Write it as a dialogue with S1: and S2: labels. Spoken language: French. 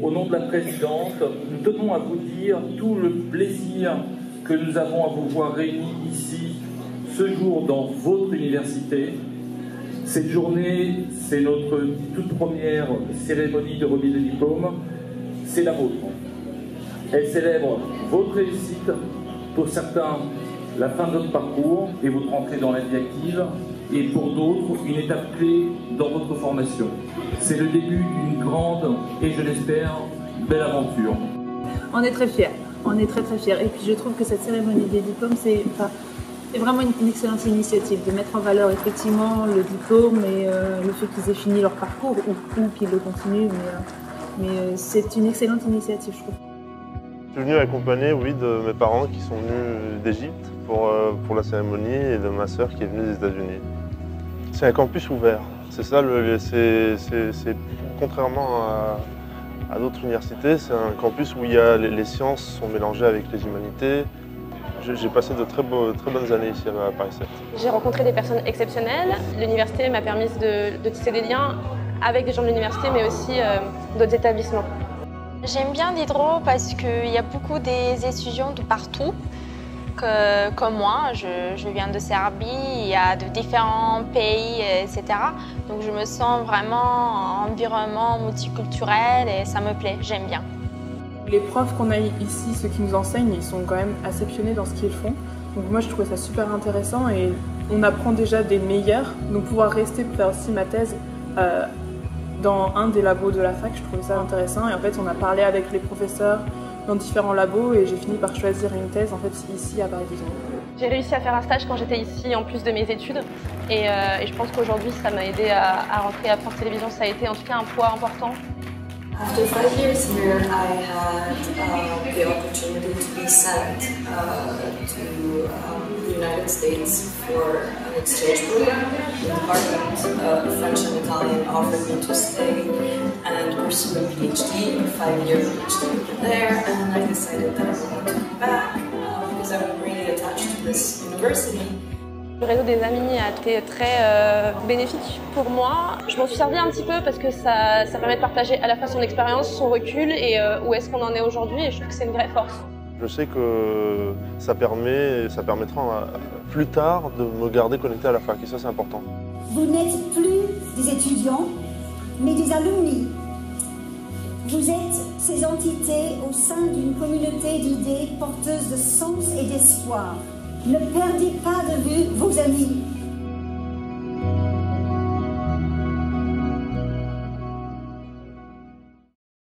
S1: Au nom de la présidente, nous tenons à vous dire tout le plaisir que nous avons à vous voir réunis ici, ce jour dans votre université. Cette journée, c'est notre toute première cérémonie de remise de diplôme, c'est la vôtre. Elle célèbre votre réussite, pour certains la fin de votre parcours et votre entrée dans la vie active, et pour d'autres une étape clé dans votre formation. C'est le début d'une grande et je l'espère belle aventure.
S2: On est très fiers, on est très fiers. Et puis je trouve que cette cérémonie des diplômes, c'est vraiment une excellente initiative de mettre en valeur effectivement le diplôme et le fait qu'ils aient fini leur parcours ou qu'ils le continuent. Mais c'est une excellente initiative, je trouve.
S3: Je suis venu accompagné, oui, de mes parents qui sont venus d'Égypte pour la cérémonie et de ma sœur qui est venue des États-Unis. C'est un campus ouvert. C'est ça, contrairement à d'autres universités, c'est un campus où les sciences sont mélangées avec les humanités. J'ai passé de très bonnes années ici à Paris 7.
S4: J'ai rencontré des personnes exceptionnelles. L'université m'a permis de tisser des liens avec des gens de l'université, mais aussi d'autres établissements.
S5: J'aime bien Diderot parce qu'il y a beaucoup des étudiants de partout. Comme moi, je viens de Serbie, il y a de différents pays, etc. Donc je me sens vraiment en environnement multiculturel et ça me plaît, j'aime bien.
S2: Les profs qu'on a ici, ceux qui nous enseignent, ils sont quand même assez pionniers dans ce qu'ils font. Donc moi je trouvais ça super intéressant et on apprend déjà des meilleurs. Donc pouvoir rester pour faire aussi ma thèse dans un des labos de la fac, je trouvais ça intéressant. Et en fait on a parlé avec les professeurs dans différents labos et j'ai fini par choisir une thèse en fait ici à Paris 12.
S4: J'ai réussi à faire un stage quand j'étais ici en plus de mes études et je pense qu'aujourd'hui ça m'a aidé à rentrer à France Télévisions. Ça a été en tout cas un poids important.
S6: After 5 years here, I had the opportunity to be sent to the United States for an exchange program. The Department of French and Italian offered me to stay and pursue a PhD, a 5-year PhD there, and I decided that I wanted to come back because I'm really attached to this university.
S4: Le réseau des amis a été très bénéfique pour moi. Je m'en suis servi un petit peu parce que ça permet de partager à la fois son expérience, son recul et où est-ce qu'on en est aujourd'hui et je trouve que c'est une vraie force.
S3: Je sais que ça permettra plus tard de me garder connecté à la fac et ça c'est important.
S7: Vous n'êtes plus des étudiants, mais des alumni. Vous êtes ces entités au sein d'une communauté d'idées porteuses de sens et d'espoir. Ne perdez pas de vue vos amis.